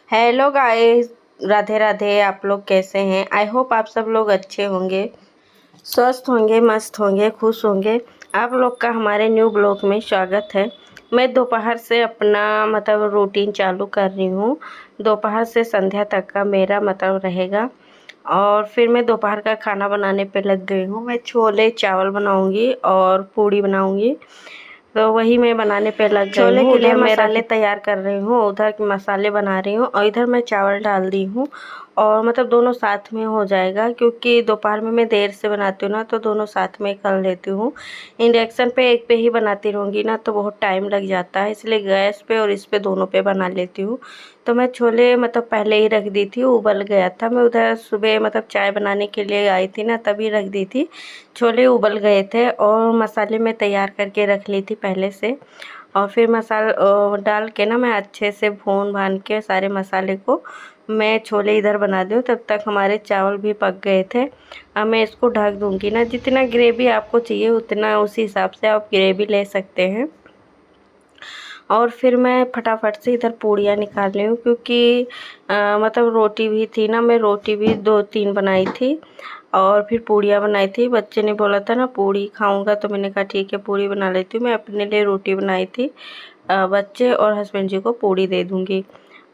Hello guys. Radhe Radhe. आप लोग कैसे हैं? आई होप आप सब लोग अच्छे होंगे, स्वस्थ होंगे, मस्त होंगे, खुश होंगे। आप लोग का हमारे न्यू ब्लॉग में स्वागत है। मैं दोपहर से अपना रूटीन चालू कर रही हूँ। दोपहर से संध्या तक का मेरा रहेगा। और फिर मैं दोपहर का खाना बनाने पे लग गई हूँ। मैं छोले चावल बनाऊंगी और पूड़ी बनाऊंगी। तो वही मैं बनाने पे लग गई छोले हूँ। के लिए मसाले तैयार कर रही हूँ, उधर मसाले बना रही हूँ और इधर मैं चावल डाल दी हूँ। और दोनों साथ में हो जाएगा, क्योंकि दोपहर में मैं देर से बनाती हूँ ना, तो दोनों साथ में कर लेती हूँ। इंडक्शन पे एक पे ही बनाती रहूँगी ना तो बहुत टाइम लग जाता है, इसलिए गैस पे और इस पे दोनों पे बना लेती हूँ। तो मैं छोले पहले ही रख दी थी, उबल गया था। मैं उधर सुबह चाय बनाने के लिए आई थी ना, तभी रख दी थी। छोले उबल गए थे और मसाले मैं तैयार करके रख ली थी पहले से। और फिर मसाला डाल के ना मैं अच्छे से भून भान के सारे मसाले को मैं छोले इधर बना दूँ। तब तक हमारे चावल भी पक गए थे। अब मैं इसको ढक दूँगी ना, जितना ग्रेवी आपको चाहिए उतना उसी हिसाब से आप ग्रेवी ले सकते हैं। और फिर मैं फटाफट से इधर पूड़ियाँ निकाल रही हूँ, क्योंकि रोटी भी थी ना, मैं रोटी भी 2-3 बनाई थी और फिर पूड़ियाँ बनाई थी। बच्चे ने बोला था ना पूड़ी खाऊंगा, तो मैंने कहा ठीक है पूड़ी बना लेती हूँ। मैं अपने लिए रोटी बनाई थी, बच्चे और हस्बैंड जी को पूड़ी दे दूँगी।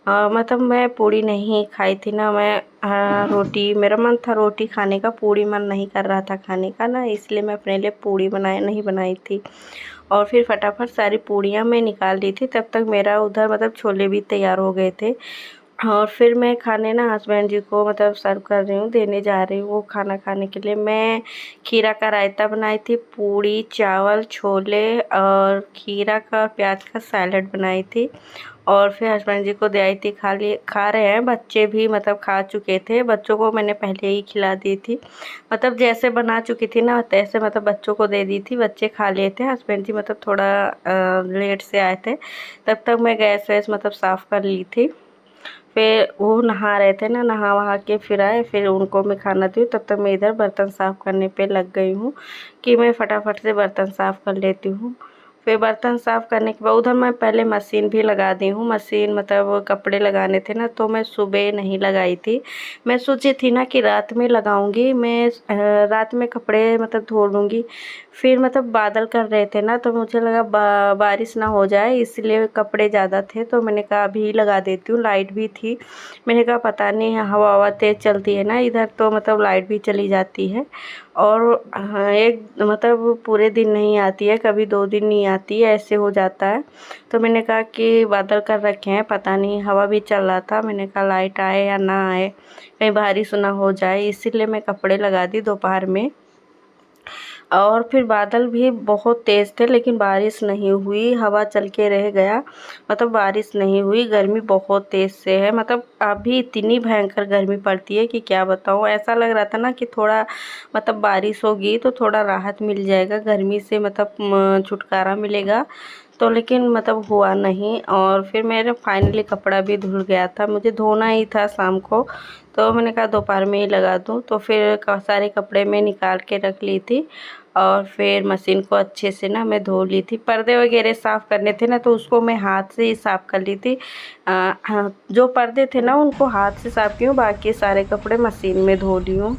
मैं पूड़ी नहीं खाई थी ना, मैं रोटी, मेरा मन था रोटी खाने का, पूड़ी मन नहीं कर रहा था खाने का ना, इसलिए मैं अपने लिए पूड़ी नहीं बनाई थी। और फिर फटाफट सारी पूड़ियाँ मैं निकाल ली थी। तब तक मेरा उधर छोले भी तैयार हो गए थे। और फिर मैं खाने ना हस्बैंड जी को सर्व कर रही हूँ, देने जा रही हूँ वो खाना खाने के लिए। मैं खीरा का रायता बनाई थी, पूड़ी, चावल, छोले और खीरा का प्याज का सैलेड बनाई थी। और फिर हस्बैंड जी को दे आई थी। खा रहे हैं बच्चे भी, खा चुके थे। बच्चों को मैंने पहले ही खिला दी थी, जैसे बना चुकी थी ना तैसे बच्चों को दे दी थी। बच्चे खा लिए थे। हस्बैंड जी थोड़ा लेट से आए थे। तब तक मैं गैस वैस साफ़ कर ली थी। फिर वो नहा रहे थे ना, नहा वहा के फिर आए, फिर उनको मैं खाना दी। तब तक मैं इधर बर्तन साफ़ करने पे लग गई हूँ कि मैं फटाफट से बर्तन साफ़ कर लेती हूँ। फिर बर्तन साफ़ करने के बाद उधर मैं पहले मशीन भी लगा दी हूँ। मशीन कपड़े लगाने थे ना, तो मैं सुबह नहीं लगाई थी। मैं सोची थी ना कि रात में लगाऊंगी, मैं रात में कपड़े धो लूँगी। फिर बादल कर रहे थे ना, तो मुझे लगा बारिश ना हो जाए, इसलिए कपड़े ज़्यादा थे तो मैंने कहा अभी लगा देती हूँ। लाइट भी थी, मैंने कहा पता नहीं हवा हवा तेज़ चलती है ना इधर, तो लाइट भी चली जाती है। और एक पूरे दिन नहीं आती है, कभी 2 दिन नहीं आती है, ऐसे हो जाता है। तो मैंने कहा कि बादल कर रखे हैं, पता नहीं, हवा भी चल रहा था। मैंने कहा लाइट आए या ना आए, कहीं बारिश ना हो जाए, इसीलिए मैं कपड़े लगा दी दोपहर में। और फिर बादल भी बहुत तेज़ थे, लेकिन बारिश नहीं हुई, हवा चल के रह गया। बारिश नहीं हुई। गर्मी बहुत तेज़ से है, अभी इतनी भयंकर गर्मी पड़ती है कि क्या बताऊँ। ऐसा लग रहा था ना कि थोड़ा बारिश होगी तो थोड़ा राहत मिल जाएगा गर्मी से, छुटकारा मिलेगा। तो लेकिन हुआ नहीं। और फिर मेरा फाइनली कपड़ा भी धुल गया था, मुझे धोना ही था शाम को, तो मैंने कहा दोपहर में ही लगा दूँ। तो फिर सारे कपड़े मैं निकाल के रख ली थी और फिर मशीन को अच्छे से ना मैं धो ली थी। पर्दे वगैरह साफ़ करने थे ना, तो उसको मैं हाथ से ही साफ़ कर ली थी। हाँ, जो पर्दे थे ना उनको हाथ से साफ़ की हूँ, बाकी सारे कपड़े मशीन में धो ली हूँ।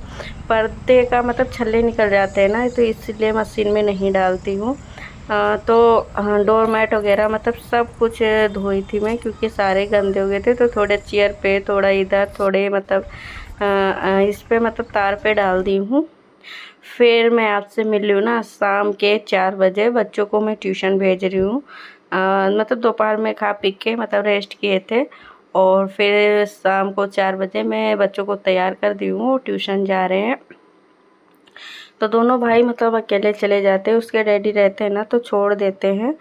पर्दे का छल्ले निकल जाते हैं ना, तो इसलिए मशीन में नहीं डालती हूँ। तो डोर मैट वगैरह सब कुछ धोई थी मैं, क्योंकि सारे गंदे हो गए थे। तो थोड़े चेयर पे, थोड़ा इधर, थोड़े इस पे तार पे डाल दी हूँ। फिर मैं आपसे मिल रही हूँ ना शाम के 4 बजे। बच्चों को मैं ट्यूशन भेज रही हूँ। दोपहर में खा पी के रेस्ट किए थे, और फिर शाम को 4 बजे मैं बच्चों को तैयार कर दी हूँ, ट्यूशन जा रहे हैं। तो दोनों भाई अकेले चले जाते हैं, उसके डैडी रहते हैं ना तो छोड़ देते हैं,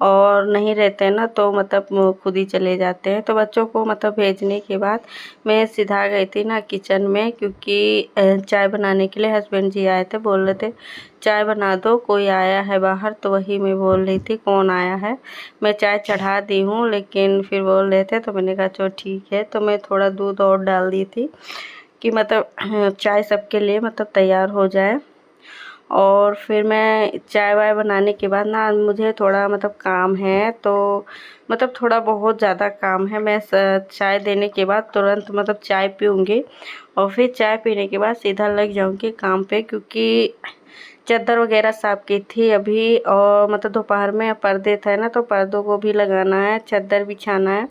और नहीं रहते हैं ना तो खुद ही चले जाते हैं। तो बच्चों को भेजने के बाद मैं सीधा गई थी ना किचन में, क्योंकि चाय बनाने के लिए हस्बैंड जी आए थे, बोल रहे थे चाय बना दो, कोई आया है बाहर। तो वही मैं बोल रही थी कौन आया है। मैं चाय चढ़ा दी हूँ, लेकिन फिर बोल रहे थे, तो मैंने कहा चलो ठीक है। तो मैं थोड़ा दूध और डाल दी थी कि चाय सबके लिए तैयार हो जाए। और फिर मैं चाय वाय बनाने के बाद ना मुझे थोड़ा मतलब काम है, तो मतलब थोड़ा बहुत ज़्यादा काम है। मैं चाय देने के बाद तुरंत मतलब चाय पीऊँगी और फिर चाय पीने के बाद सीधा लग जाऊँगी काम पे, क्योंकि चादर वगैरह साफ़ की थी अभी, और मतलब दोपहर में पर्दे थे ना, तो पर्दों को भी लगाना है, चादर बिछाना है।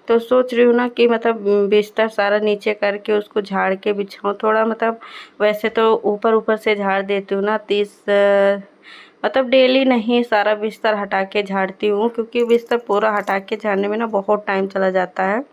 तो सोच रही हूँ ना कि मतलब बिस्तर सारा नीचे करके उसको झाड़ के बिछाऊँ थोड़ा, मतलब वैसे तो ऊपर ऊपर से झाड़ देती हूँ ना, 30 मतलब डेली नहीं सारा बिस्तर हटा के झाड़ती हूँ, क्योंकि बिस्तर पूरा हटा के झाड़ने में ना बहुत टाइम चला जाता है।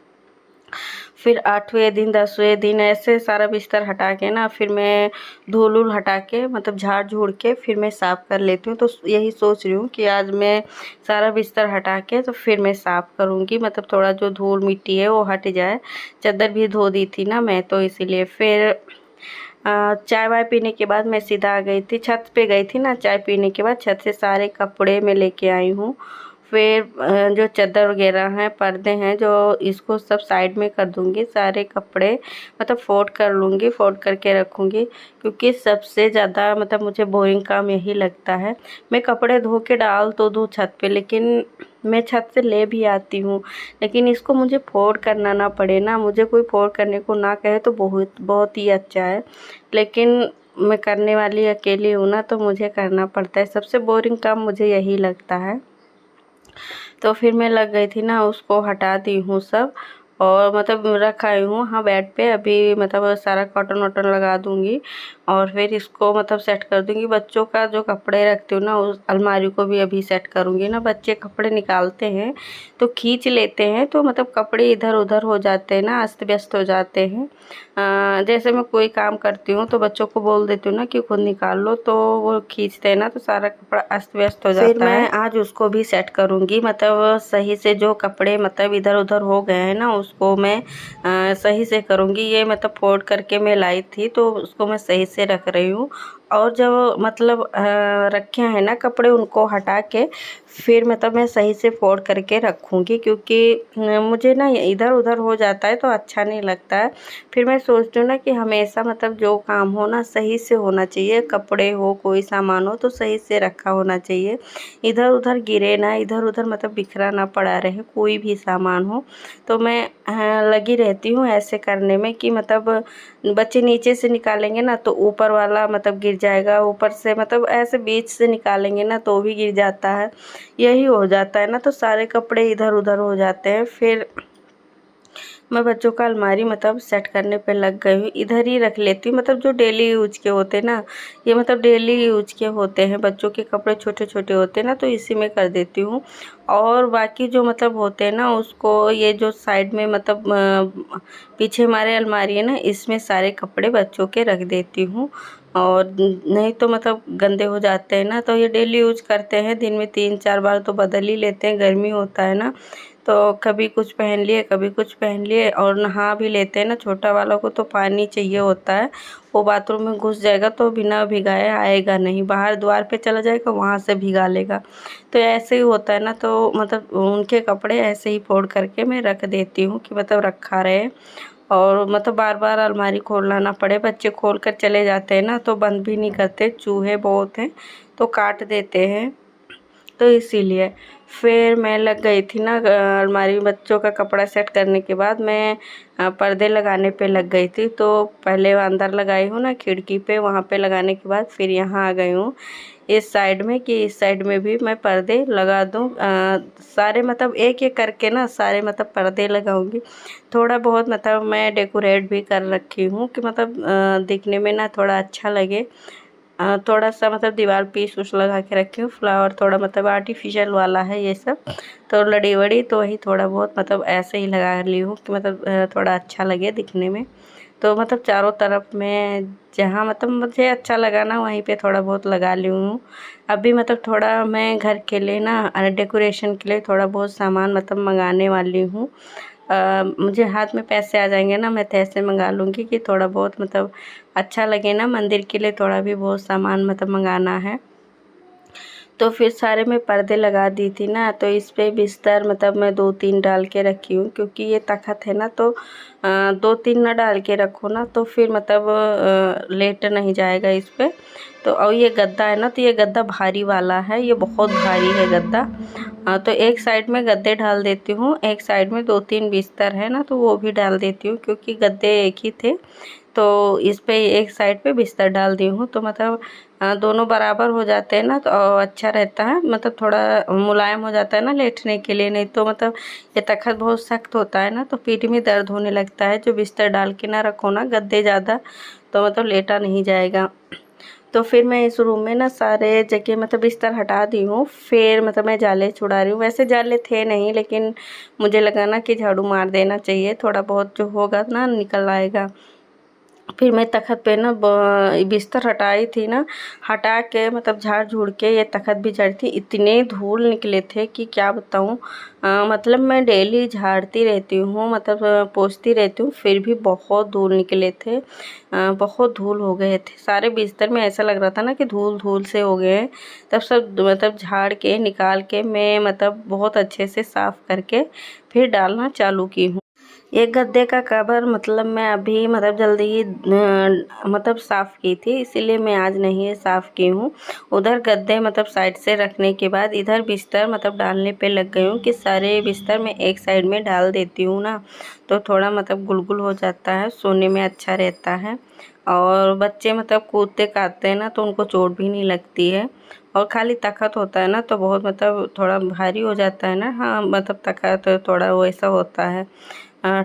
फिर 8वें दिन 10वें दिन ऐसे सारा बिस्तर हटा के ना फिर मैं धूल वूल हटा के मतलब झाड़ झूड़ के फिर मैं साफ़ कर लेती हूँ। तो यही सोच रही हूँ कि आज मैं सारा बिस्तर हटा के तो फिर मैं साफ़ करूँगी, मतलब थोड़ा जो धूल मिट्टी है वो हट जाए। चादर भी धो दी थी ना मैं, तो इसीलिए फिर चाय वाय पीने के बाद मैं सीधा आ गई थी, छत पे गई थी ना। चाय पीने के बाद छत से सारे कपड़े मैं लेके आई हूँ। फिर जो चादर वगैरह हैं, पर्दे हैं, जो इसको सब साइड में कर दूँगी। सारे कपड़े मतलब फोल्ड कर लूँगी, फोल्ड करके रखूँगी, क्योंकि सबसे ज़्यादा मतलब मुझे बोरिंग काम यही लगता है। मैं कपड़े धो के डाल तो दूँ छत पे, लेकिन मैं छत से ले भी आती हूँ, लेकिन इसको मुझे फोल्ड करना ना पड़े ना, मुझे कोई फोल्ड करने को ना कहे तो बहुत बहुत ही अच्छा है। लेकिन मैं करने वाली अकेली हूँ ना, तो मुझे करना पड़ता है। सबसे बोरिंग काम मुझे यही लगता है। तो फिर मैं लग गई थी ना, उसको हटा दी हूँ सब, और मतलब रख आई हूँ हाँ बेड पे। अभी मतलब सारा कॉटन वॉटन लगा दूँगी और फिर इसको मतलब सेट कर दूँगी। बच्चों का जो कपड़े रखती हूँ ना, उस अलमारी को भी अभी सेट करूँगी ना। बच्चे कपड़े निकालते हैं तो खींच लेते हैं, तो मतलब कपड़े इधर उधर हो जाते हैं ना, अस्त व्यस्त हो जाते हैं। जैसे मैं कोई काम करती हूँ तो बच्चों को बोल देती हूँ ना कि खुद निकाल लो, तो वो खींचते हैं ना, तो सारा कपड़ा अस्त व्यस्त हो जाता है। फिर मैं आज उसको भी सेट करूँगी, मतलब सही से जो कपड़े मतलब इधर उधर हो गए हैं ना, उसको मैं सही से करूँगी। ये मतलब फोल्ड करके मैं लाई थी, तो उसको मैं सही से रख रही हूँ। और जो मतलब रखे हैं ना कपड़े, उनको हटा के फिर मतलब मैं सही से फोल्ड करके रखूँगी, क्योंकि मुझे ना इधर उधर हो जाता है तो अच्छा नहीं लगता है। फिर मैं सोचती हूँ ना कि हमेशा मतलब जो काम हो ना सही से होना चाहिए, कपड़े हो कोई सामान हो तो सही से रखा होना चाहिए, इधर उधर गिरे ना, इधर उधर मतलब बिखरा ना पड़ा रहे कोई भी सामान हो। तो मैं लगी रहती हूँ ऐसे करने में कि मतलब बच्चे नीचे से निकालेंगे ना तो ऊपर वाला मतलब गिर जाएगा, ऊपर से मतलब ऐसे बीच से निकालेंगे ना तो भी गिर जाता है। यही हो जाता है ना, तो सारे कपड़े इधर उधर हो जाते हैं। फिर मैं बच्चों का अलमारी मतलब सेट करने पे लग गई हूँ। इधर ही रख लेती हूँ, मतलब जो डेली यूज के होते हैं ना, ये मतलब डेली यूज के होते हैं। बच्चों के कपड़े छोटे छोटे होते हैं ना, तो इसी में कर देती हूँ। और बाकी जो मतलब होते हैं ना, उसको ये जो साइड में मतलब पीछे हमारे अलमारी है ना, इसमें सारे कपड़े बच्चों के रख देती हूँ। और नहीं तो मतलब गंदे हो जाते हैं ना, तो ये डेली यूज करते हैं, दिन में 3-4 बार तो बदल ही लेते हैं। गर्मी होता है ना, तो कभी कुछ पहन लिए कभी कुछ पहन लिए, और नहा भी लेते हैं ना। छोटा वाला को तो पानी चाहिए होता है, वो बाथरूम में घुस जाएगा तो बिना भिगाए आएगा नहीं, बाहर द्वार पे चला जाएगा वहाँ से भिगा लेगा। तो ऐसे ही होता है ना, तो मतलब उनके कपड़े ऐसे ही फोल्ड करके मैं रख देती हूँ कि मतलब रखा रहे, और मतलब बार बार अलमारी खोलना ना पड़े। बच्चे खोल कर चले जाते हैं ना, तो बंद भी नहीं करते, चूहे बहुत हैं तो काट देते हैं, तो इसीलिए फिर मैं लग गई थी ना अलमारी में। बच्चों का कपड़ा सेट करने के बाद मैं पर्दे लगाने पे लग गई थी। तो पहले अंदर लगाई हूँ ना खिड़की पे, वहाँ पे लगाने के बाद फिर यहाँ आ गई हूँ इस साइड में, कि इस साइड में भी मैं पर्दे लगा दूँ। सारे मतलब एक एक करके ना सारे मतलब पर्दे लगाऊंगी। थोड़ा बहुत मतलब मैं डेकोरेट भी कर रखी हूँ कि मतलब दिखने में ना थोड़ा अच्छा लगे। थोड़ा सा मतलब दीवार पीस उस लगा के रखी हूँ, फ्लावर थोड़ा मतलब आर्टिफिशियल वाला है ये सब, तो लड़ी वड़ी तो वही थोड़ा बहुत मतलब ऐसे ही लगा ली हूँ कि मतलब थोड़ा अच्छा लगे दिखने में। तो मतलब चारों तरफ में जहाँ मतलब मुझे अच्छा लगा ना वहीं पे थोड़ा बहुत लगा ली हूँ। अभी मतलब थोड़ा मैं घर के लिए ना डेकोरेशन के लिए थोड़ा बहुत सामान मतलब मंगाने वाली हूँ। मुझे हाथ में पैसे आ जाएंगे ना, मैं तो ऐसे मंगा लूँगी कि थोड़ा बहुत मतलब अच्छा लगे ना। मंदिर के लिए थोड़ा भी बहुत सामान मतलब मंगाना है, तो फिर सारे में पर्दे लगा दी थी ना, तो इस पे बिस्तर मतलब मैं 2-3 डाल के रखी हूँ, क्योंकि ये तख़्त है ना, तो 2-3 ना डाल के रखो ना तो फिर मतलब लेट नहीं जाएगा इस पे। तो और ये गद्दा है ना, तो ये गद्दा भारी वाला है, ये बहुत भारी है गद्दा। तो एक साइड में गद्दे डाल देती हूँ, एक साइड में 2-3 बिस्तर है ना, तो वो भी डाल देती हूँ, क्योंकि गद्दे एक ही थे। तो इस पे एक साइड पे बिस्तर डाल दी हूँ, तो मतलब दोनों बराबर हो जाते हैं ना, तो अच्छा रहता है, मतलब थोड़ा मुलायम हो जाता है ना लेटने के लिए। नहीं तो मतलब ये तख़्त बहुत सख्त होता है ना, तो पीठ में दर्द होने लगता है। जो बिस्तर डाल के ना रखो ना गद्दे ज़्यादा, तो मतलब लेटा नहीं जाएगा। तो फिर मैं इस रूम में ना सारे जगह मतलब बिस्तर हटा दी हूँ, फिर मतलब मैं जाले छुड़ा रही हूँ। वैसे जाले थे नहीं, लेकिन मुझे लगा ना कि झाड़ू मार देना चाहिए, थोड़ा बहुत जो होगा ना निकल आएगा। फिर मैं तख़्त पे ना बिस्तर हटाई थी ना, हटा के मतलब झाड़ झूड़ के ये तख़्त भी झाड़ी थी। इतने धूल निकले थे कि क्या बताऊँ। मतलब मैं डेली झाड़ती रहती हूँ, मतलब पोंछती रहती हूँ, फिर भी बहुत धूल निकले थे। बहुत धूल हो गए थे सारे बिस्तर में, ऐसा लग रहा था ना कि धूल धूल से हो गए हैं। तब सब मतलब झाड़ के निकाल के मैं मतलब बहुत अच्छे से साफ़ करके फिर डालना चालू की हूँ। एक गद्दे का कवर मतलब मैं अभी मतलब जल्दी ही मतलब साफ़ की थी, इसीलिए मैं आज नहीं साफ़ की हूँ। उधर गद्दे मतलब साइड से रखने के बाद इधर बिस्तर मतलब डालने पे लग गई हूँ कि सारे बिस्तर मैं एक साइड में डाल देती हूँ ना, तो थोड़ा मतलब गुलगुल हो जाता है, सोने में अच्छा रहता है। और बच्चे मतलब कूदते काटते हैं ना, तो उनको चोट भी नहीं लगती है। और खाली तख़्त होता है ना, तो बहुत मतलब थोड़ा भारी हो जाता है ना, हाँ मतलब तख़्त थोड़ा वैसा होता है। अ,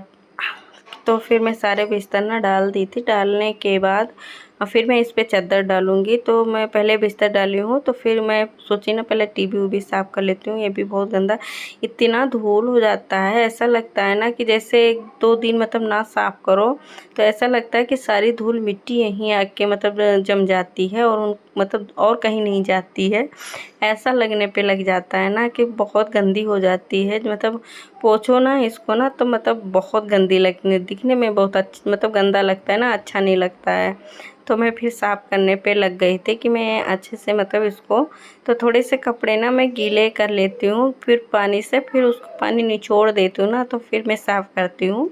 तो फिर मैं सारे बिस्तर ना डाल दी थी। डालने के बाद फिर मैं इस पे चादर डालूँगी, तो मैं पहले बिस्तर डाली हूँ, तो फिर मैं सोची ना पहले टीवी उवी साफ़ कर लेती हूँ। ये भी बहुत गंदा, इतना धूल हो जाता है, ऐसा लगता है ना कि जैसे 1-2 दिन मतलब ना साफ़ करो, तो ऐसा लगता है कि सारी धूल मिट्टी यहीं आके मतलब जम जाती है, और उन मतलब और कहीं नहीं जाती है। ऐसा लगने पे लग जाता है ना कि बहुत गंदी हो जाती है, मतलब पोंछो ना इसको ना, तो मतलब बहुत गंदी लगने दिखने में बहुत मतलब गंदा लगता है ना, अच्छा नहीं लगता है। तो मैं फिर साफ़ करने पे लग गई थी कि मैं अच्छे से मतलब इसको, तो थोड़े से कपड़े ना मैं गीले कर लेती हूँ, फिर पानी से फिर उसको पानी निचोड़ देती हूँ ना, तो फिर मैं साफ़ करती हूँ।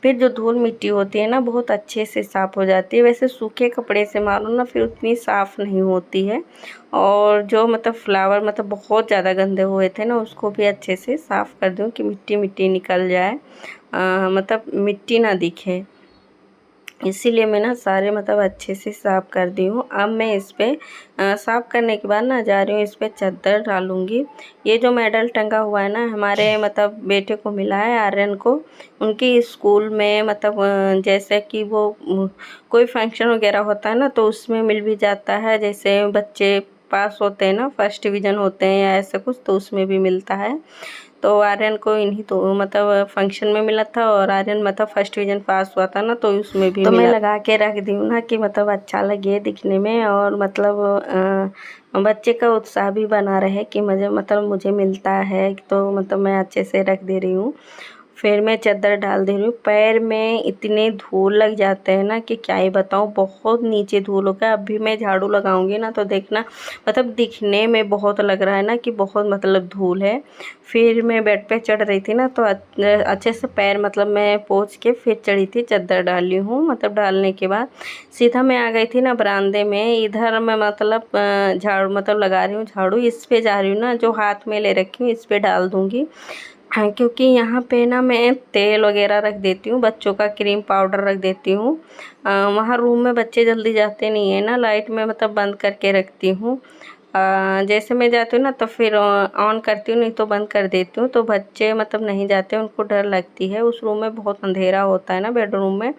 फिर जो धूल मिट्टी होती है ना बहुत अच्छे से साफ़ हो जाती है। वैसे सूखे कपड़े से मारो ना फिर उतनी साफ़ नहीं होती है। और जो मतलब फ्लावर मतलब बहुत ज़्यादा गंदे हुए थे ना, उसको भी अच्छे से साफ़ कर दूँ कि मिट्टी मिट्टी निकल जाए, मतलब मिट्टी ना दिखे। इसीलिए मैं ना सारे मतलब अच्छे से साफ़ कर दी हूँ। अब मैं इस पे साफ़ करने के बाद ना जा रही हूँ इस पे चादर डालूँगी। ये जो मेडल टंगा हुआ है ना, हमारे मतलब बेटे को मिला है, आर्यन को। उनकी स्कूल में मतलब जैसे कि वो कोई फंक्शन वगैरह होता है ना, तो उसमें मिल भी जाता है। जैसे बच्चे पास होते हैं ना, फर्स्ट डिवीज़न होते हैं या ऐसा कुछ, तो उसमें भी मिलता है। तो आर्यन को इन्हीं तो मतलब फंक्शन में मिला था, और आर्यन मतलब फर्स्ट डिवीज़न पास हुआ था ना, तो उसमें भी तो मिला। मैं लगा के रख दी हूँ ना कि मतलब अच्छा लगे दिखने में, और मतलब बच्चे का उत्साह भी बना रहे कि मुझे मिलता है, तो मतलब मैं अच्छे से रख दे रही हूँ। फिर मैं चादर डाल दे रही हूँ। पैर में इतने धूल लग जाते हैं ना कि क्या ही बताऊँ, बहुत नीचे धूल हो गया। अभी मैं झाड़ू लगाऊंगी ना, तो देखना मतलब दिखने में बहुत लग रहा है ना कि बहुत मतलब धूल है। फिर मैं बेड पे चढ़ रही थी ना, तो अच्छे से पैर मतलब मैं पोंछ के फिर चढ़ी थी, चादर डाली हूँ। मतलब डालने के बाद सीधा मैं आ गई थी ना बरामदे में। इधर मैं मतलब झाड़ू मतलब लगा रही हूँ, झाड़ू इस पे जा रही हूँ ना, जो हाथ में ले रखी हूँ इस पे डाल दूँगी। हाँ, क्योंकि यहाँ पे ना मैं तेल वगैरह रख देती हूँ, बच्चों का क्रीम पाउडर रख देती हूँ। वहाँ रूम में बच्चे जल्दी जाते नहीं है ना, लाइट में मतलब बंद करके रखती हूँ। जैसे मैं जाती हूँ ना, तो फिर ऑन करती हूँ, नहीं तो बंद कर देती हूँ। तो बच्चे मतलब नहीं जाते, उनको डर लगती है। उस रूम में बहुत अंधेरा होता है ना बेडरूम में,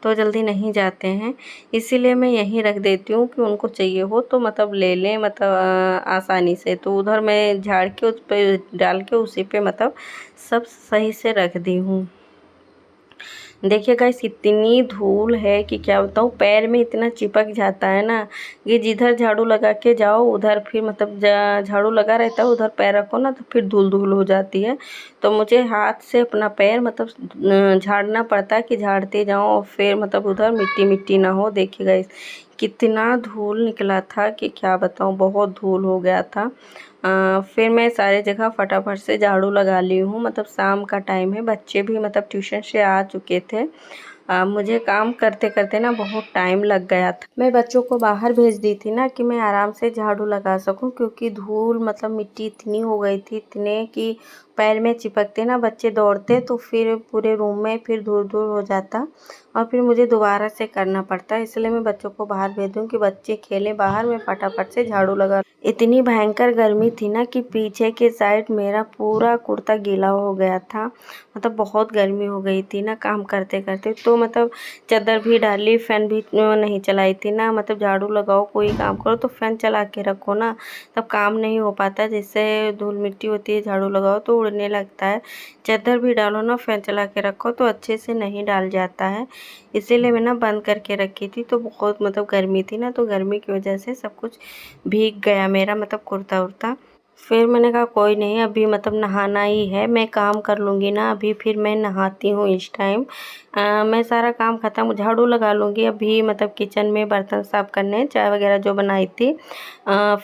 तो जल्दी नहीं जाते हैं। इसीलिए मैं यहीं रख देती हूँ कि उनको चाहिए हो तो मतलब ले लें, मतलब आसानी से। तो उधर मैं झाड़ के उस पे डाल के उसी पे मतलब सब सही से रख दी हूँ। देखिए गाइस इतनी धूल है कि क्या बताऊँ, पैर में इतना चिपक जाता है ना कि जिधर झाड़ू लगा के जाओ उधर फिर मतलब झाड़ू लगा रहता है, उधर पैर रखो ना तो फिर धूल धूल हो जाती है। तो मुझे हाथ से अपना पैर मतलब झाड़ना पड़ता है कि झाड़ते जाओ और फिर मतलब उधर मिट्टी मिट्टी ना हो। देखिए गाइस कितना धूल निकला था कि क्या बताऊँ, बहुत धूल हो गया था। फिर मैं सारे जगह फटाफट से झाड़ू लगा ली हूँ। मतलब शाम का टाइम है, बच्चे भी मतलब ट्यूशन से आ चुके थे। मुझे काम करते करते ना बहुत टाइम लग गया था। मैं बच्चों को बाहर भेज दी थी ना कि मैं आराम से झाड़ू लगा सकूं, क्योंकि धूल मतलब मिट्टी इतनी हो गई थी, इतने कि पैर में चिपकते ना बच्चे दौड़ते तो फिर पूरे रूम में फिर धूल धूल हो जाता और फिर मुझे दोबारा से करना पड़ता। इसलिए मैं बच्चों को बाहर भेज दूँ कि बच्चे खेलें बाहर, में फटाफट से झाड़ू लगा। इतनी भयंकर गर्मी थी ना कि पीछे के साइड मेरा पूरा कुर्ता गीला हो गया था। मतलब बहुत गर्मी हो गई थी ना काम करते करते। तो मतलब चादर भी डाली, फ़ैन भी नहीं चलाई थी ना। मतलब झाड़ू लगाओ कोई काम करो तो फ़ैन चला के रखो ना, तब काम नहीं हो पाता। जिससे धूल मिट्टी होती है, झाड़ू लगाओ तो उड़ने लगता है। चादर भी डालो ना, फ़ैन चला के रखो तो अच्छे से नहीं डाल जाता है। इसीलिए मैं ना बंद करके रखी थी। तो बहुत मतलब गर्मी थी ना, तो गर्मी की वजह से सब कुछ भीग गया मेरा, मतलब कुर्ता उर्ता। फिर मैंने कहा कोई नहीं, अभी मतलब नहाना ही है, मैं काम कर लूँगी ना अभी। फिर मैं नहाती हूँ इस टाइम। मैं सारा काम ख़त्म, झाड़ू लगा लूँगी अभी। मतलब किचन में बर्तन साफ़ करने, चाय वगैरह जो बनाई थी,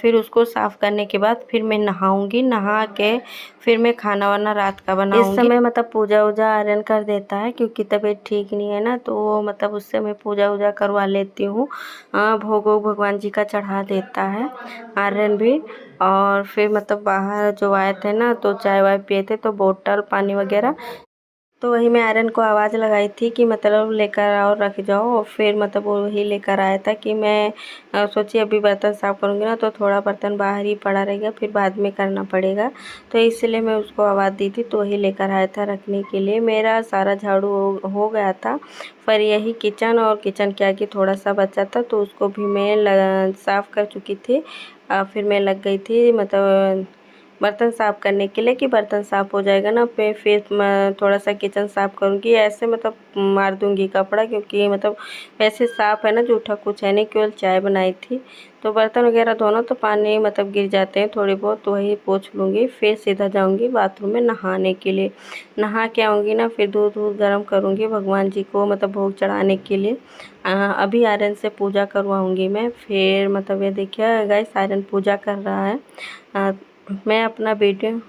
फिर उसको साफ़ करने के बाद फिर मैं नहाऊँगी। नहा के फिर मैं खाना वाना रात का बनाऊँगी। इस समय मतलब पूजा वूजा आर्यन कर देता है, क्योंकि तबीयत ठीक नहीं है ना, तो मतलब उससे मैं पूजा वूजा करवा लेती हूँ। भोग वोग भगवान जी का चढ़ा देता है आर्यन भी। और फिर मतलब बाहर जो आए थे ना तो चाय वाय पिए थे, तो बोतल पानी वगैरह, तो वही मैं आर्यन को आवाज़ लगाई थी कि मतलब लेकर आओ रख जाओ। और फिर मतलब वो वही लेकर आया था कि मैं सोची अभी बर्तन साफ़ करूँगी ना तो थोड़ा बर्तन बाहर ही पड़ा रहेगा, फिर बाद में करना पड़ेगा। तो इसलिए मैं उसको आवाज़ दी थी, तो वही लेकर आया था रखने के लिए। मेरा सारा झाड़ू हो गया था, पर यही किचन और किचन के आगे थोड़ा सा बचा था, तो उसको भी मैं साफ़ कर चुकी थी। फिर मैं लग गई थी मतलब बर्तन साफ़ करने के लिए कि बर्तन साफ़ हो जाएगा ना पे फिर मैं थोड़ा सा किचन साफ़ करूँगी। ऐसे मतलब मार दूँगी कपड़ा, क्योंकि मतलब वैसे साफ़ है ना, जूठा कुछ है नहीं, केवल चाय बनाई थी। तो बर्तन वगैरह धोना तो पानी मतलब गिर जाते हैं थोड़े बहुत, तो वही पोंछ लूँगी। फिर सीधा जाऊँगी बाथरूम में नहाने के लिए। नहा के आऊँगी ना, फिर दूध वूध गर्म करूँगी भगवान जी को मतलब भोग चढ़ाने के लिए। अभी आर्यन से पूजा करवाऊँगी मैं। फिर मतलब ये देखिए गाइस आर्यन पूजा कर रहा है। मैं अपना वीडियो